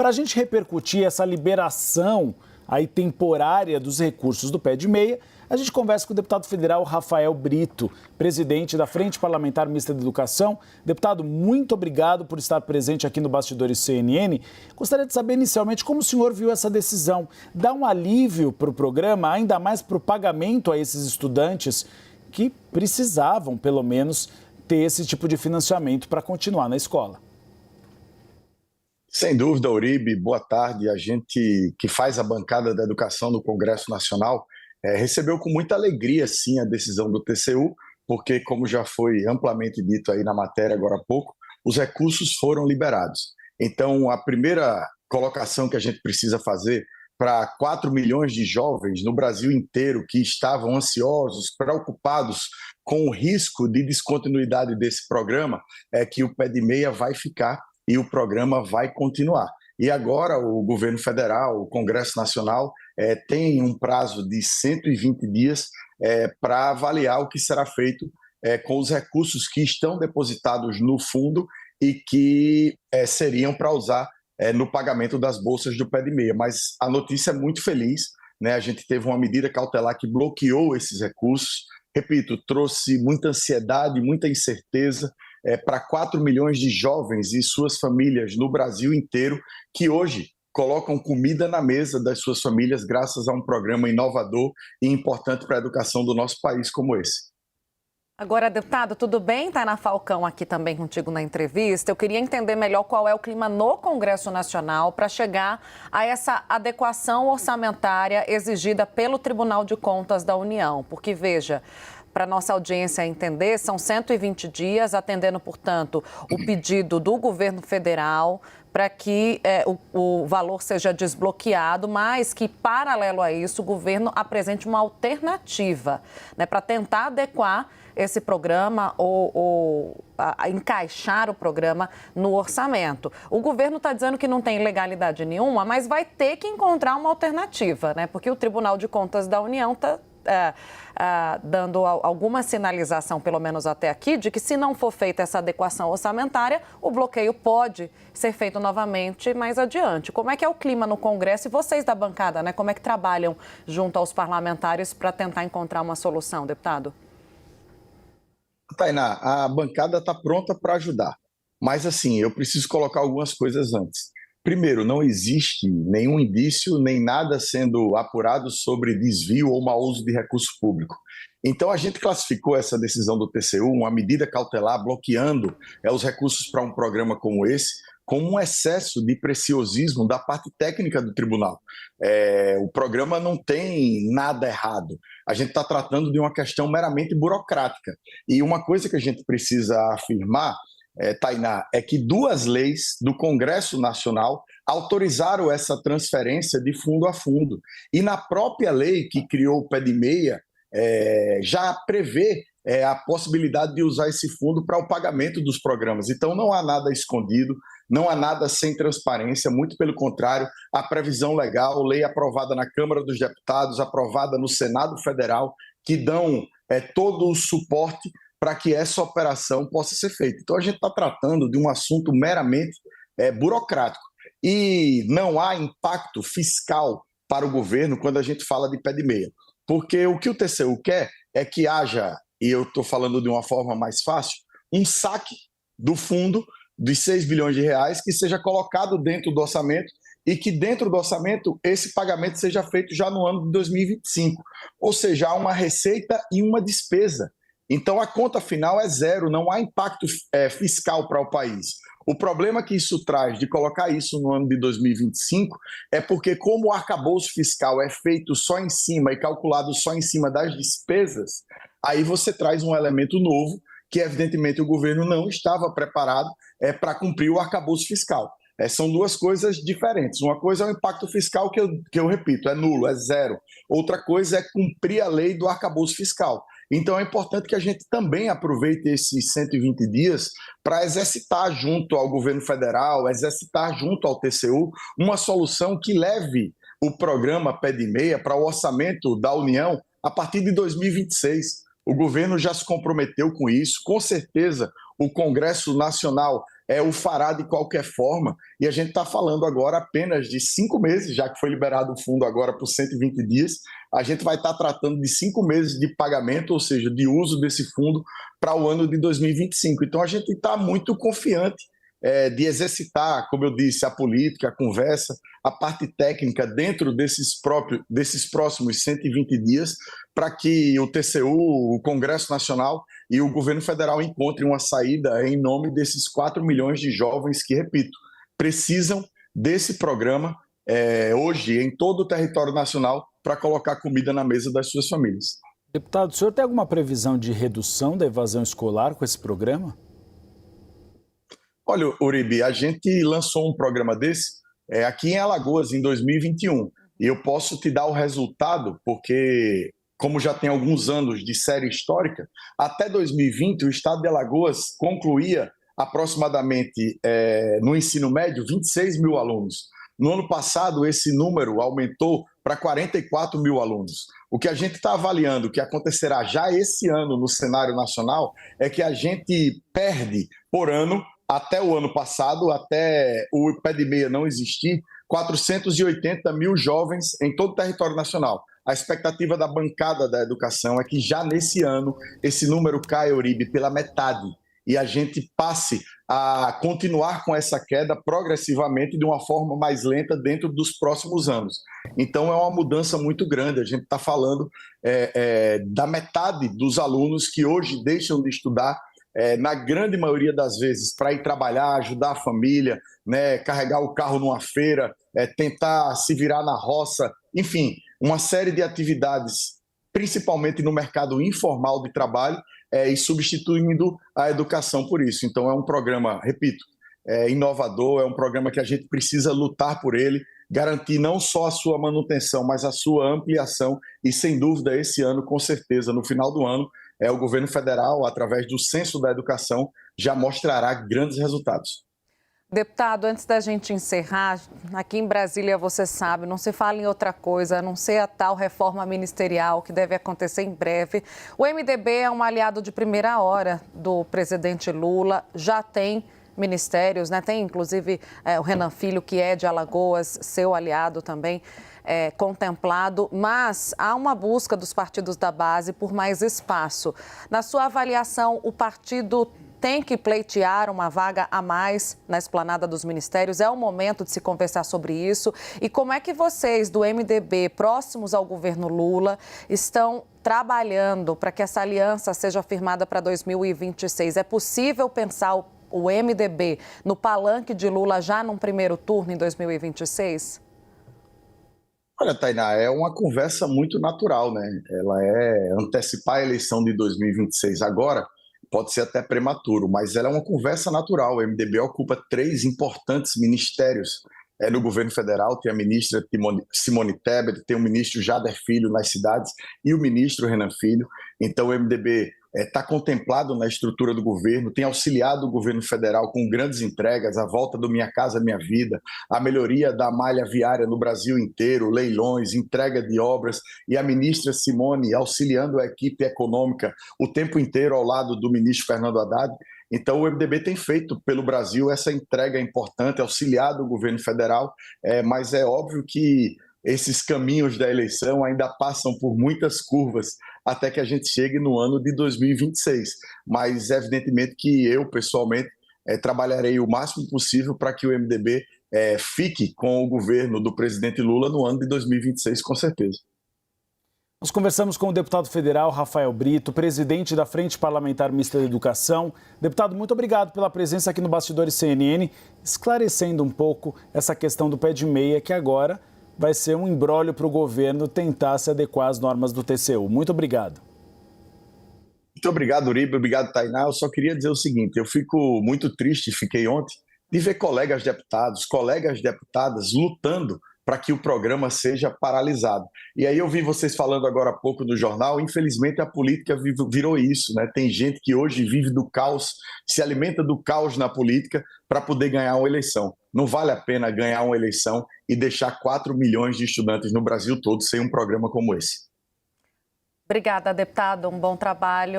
Para a gente repercutir essa liberação aí temporária dos recursos do pé de meia, a gente conversa com o deputado federal Rafael Brito, presidente da Frente Parlamentar Mista de Educação. Deputado, muito obrigado por estar presente aqui no Bastidores CNN. Gostaria de saber inicialmente como o senhor viu essa decisão. Dá um alívio para o programa, ainda mais para o pagamento a esses estudantes que precisavam, pelo menos, ter esse tipo de financiamento para continuar na escola. Sem dúvida, Uribe, boa tarde. A gente que faz a bancada da educação no Congresso Nacional recebeu com muita alegria, sim, a decisão do TCU, porque, como já foi amplamente dito aí na matéria agora há pouco, os recursos foram liberados. Então, a primeira colocação que a gente precisa fazer para 4 milhões de jovens no Brasil inteiro que estavam ansiosos, preocupados com o risco de descontinuidade desse programa, é que o pé de meia vai ficar e o programa vai continuar. E agora o governo federal, o Congresso Nacional, tem um prazo de 120 dias para avaliar o que será feito com os recursos que estão depositados no fundo e que seriam para usar no pagamento das bolsas do pé de meia. Mas a notícia é muito feliz, né? A gente teve uma medida cautelar que bloqueou esses recursos. Repito, trouxe muita ansiedade, muita incerteza para 4 milhões de jovens e suas famílias no Brasil inteiro, que hoje colocam comida na mesa das suas famílias graças a um programa inovador e importante para a educação do nosso país como esse. Agora, deputado, tudo bem? Tainá Falcão aqui também contigo na entrevista. Eu queria entender melhor qual é o clima no Congresso Nacional para chegar a essa adequação orçamentária exigida pelo Tribunal de Contas da União. Porque, veja, para nossa audiência entender, são 120 dias, atendendo, portanto, o pedido do governo federal para que o valor seja desbloqueado, mas que, paralelo a isso, o governo apresente uma alternativa, né, para tentar adequar esse programa ou encaixar o programa no orçamento. O governo está dizendo que não tem legalidade nenhuma, mas vai ter que encontrar uma alternativa, né? Porque o Tribunal de Contas da União está dando alguma sinalização, pelo menos até aqui, de que se não for feita essa adequação orçamentária, o bloqueio pode ser feito novamente mais adiante. Como é que é o clima no Congresso e vocês da bancada, né? Como é que trabalham junto aos parlamentares para tentar encontrar uma solução, deputado? Tainá, a bancada está pronta para ajudar, mas assim, eu preciso colocar algumas coisas antes. Primeiro, não existe nenhum indício, nem nada sendo apurado sobre desvio ou mau uso de recurso público. Então, a gente classificou essa decisão do TCU, uma medida cautelar bloqueando os recursos para um programa como esse, como um excesso de preciosismo da parte técnica do tribunal. O programa não tem nada errado. A gente está tratando de uma questão meramente burocrática. E uma coisa que a gente precisa afirmar, Tainá, é que 2 leis do Congresso Nacional autorizaram essa transferência de fundo a fundo. E na própria lei que criou o pé de meia, já prevê a possibilidade de usar esse fundo para o pagamento dos programas. Então, não há nada escondido, não há nada sem transparência, muito pelo contrário, a previsão legal, lei aprovada na Câmara dos Deputados, aprovada no Senado Federal, que dão todo o suporte para que essa operação possa ser feita. Então, a gente está tratando de um assunto meramente burocrático. E não há impacto fiscal para o governo quando a gente fala de pé de meia. Porque o que o TCU quer é que haja, e eu estou falando de uma forma mais fácil, um saque do fundo dos 6 bilhões de reais que seja colocado dentro do orçamento e que dentro do orçamento esse pagamento seja feito já no ano de 2025. Ou seja, há uma receita e uma despesa. Então, a conta final é zero, não há impacto fiscal para o país. O problema que isso traz de colocar isso no ano de 2025 é porque, como o arcabouço fiscal é feito só em cima e calculado só em cima das despesas, aí você traz um elemento novo que, evidentemente, o governo não estava preparado para cumprir o arcabouço fiscal. São 2 coisas diferentes. Uma coisa é o impacto fiscal, que eu repito, é nulo, é zero. Outra coisa é cumprir a lei do arcabouço fiscal. Então, é importante que a gente também aproveite esses 120 dias para exercitar junto ao governo federal, exercitar junto ao TCU, uma solução que leve o programa Pé de Meia para o orçamento da União a partir de 2026. O governo já se comprometeu com isso, com certeza o Congresso Nacional o fará de qualquer forma, e a gente está falando agora apenas de 5 meses, já que foi liberado o fundo agora por 120 dias, a gente vai estar tratando de 5 meses de pagamento, ou seja, de uso desse fundo para o ano de 2025. Então a gente está muito confiante de exercitar, como eu disse, a política, a conversa, a parte técnica dentro desses próximos 120 dias, para que o TCU, o Congresso Nacional e o governo federal encontrem uma saída em nome desses 4 milhões de jovens que, repito, precisam desse programa hoje em todo o território nacional para colocar comida na mesa das suas famílias. Deputado, o senhor tem alguma previsão de redução da evasão escolar com esse programa? Olha, Uribe, a gente lançou um programa desse aqui em Alagoas, em 2021. E eu posso te dar o resultado, porque, como já tem alguns anos de série histórica, até 2020 o estado de Alagoas concluía aproximadamente no ensino médio 26 mil alunos. No ano passado, esse número aumentou para 44 mil alunos. O que a gente está avaliando que acontecerá já esse ano no cenário nacional é que a gente perde por ano, até o ano passado, até o pé de meia não existir, 480 mil jovens em todo o território nacional. A expectativa da bancada da educação é que já nesse ano esse número caia, Uribe, pela metade, e a gente passe a continuar com essa queda progressivamente de uma forma mais lenta dentro dos próximos anos. Então é uma mudança muito grande, a gente está falando da metade dos alunos que hoje deixam de estudar, na grande maioria das vezes, para ir trabalhar, ajudar a família, né, carregar o carro numa feira, tentar se virar na roça, enfim, uma série de atividades, principalmente no mercado informal de trabalho, e substituindo a educação por isso. Então é um programa, repito, inovador, é um programa que a gente precisa lutar por ele, garantir não só a sua manutenção, mas a sua ampliação, e sem dúvida esse ano, com certeza, no final do ano, o governo federal, através do Censo da Educação, já mostrará grandes resultados. Deputado, antes da gente encerrar, aqui em Brasília, você sabe, não se fala em outra coisa, a não ser a tal reforma ministerial que deve acontecer em breve. O MDB é um aliado de primeira hora do presidente Lula, já tem ministérios, né? Tem inclusive o Renan Filho, que é de Alagoas, seu aliado também, contemplado, mas há uma busca dos partidos da base por mais espaço. Na sua avaliação, o partido tem que pleitear uma vaga a mais na esplanada dos ministérios? É o momento de se conversar sobre isso? E como é que vocês do MDB, próximos ao governo Lula, estão trabalhando para que essa aliança seja firmada para 2026? É possível pensar o MDB no palanque de Lula já num primeiro turno em 2026? Olha, Tainá, é uma conversa muito natural, né? Ela é antecipar a eleição de 2026 agora, pode ser até prematuro, mas ela é uma conversa natural. O MDB ocupa 3 importantes ministérios no governo federal, tem a ministra Simone Tebet, tem o ministro Jader Filho nas cidades e o ministro Renan Filho. Então o MDB está contemplado na estrutura do governo, tem auxiliado o governo federal com grandes entregas, a volta do Minha Casa Minha Vida, a melhoria da malha viária no Brasil inteiro, leilões, entrega de obras, e a ministra Simone auxiliando a equipe econômica o tempo inteiro ao lado do ministro Fernando Haddad. Então o MDB tem feito pelo Brasil essa entrega importante, auxiliado o governo federal, mas é óbvio que esses caminhos da eleição ainda passam por muitas curvas até que a gente chegue no ano de 2026. Mas, evidentemente, que eu, pessoalmente, trabalharei o máximo possível para que o MDB fique com o governo do presidente Lula no ano de 2026, com certeza. Nós conversamos com o deputado federal Rafael Brito, presidente da Frente Parlamentar Mista de Educação. Deputado, muito obrigado pela presença aqui no Bastidores CNN, esclarecendo um pouco essa questão do pé de meia, que agora vai ser um imbróglio para o governo tentar se adequar às normas do TCU. Muito obrigado. Muito obrigado, Uribe. Obrigado, Tainá. Eu só queria dizer o seguinte, eu fico muito triste, fiquei ontem, de ver colegas deputados, colegas deputadas lutando para que o programa seja paralisado. E aí eu vi vocês falando agora há pouco no jornal, infelizmente a política virou isso, né? Tem gente que hoje vive do caos, se alimenta do caos na política para poder ganhar uma eleição. Não vale a pena ganhar uma eleição e deixar 4 milhões de estudantes no Brasil todo sem um programa como esse. Obrigada, deputado. Um bom trabalho.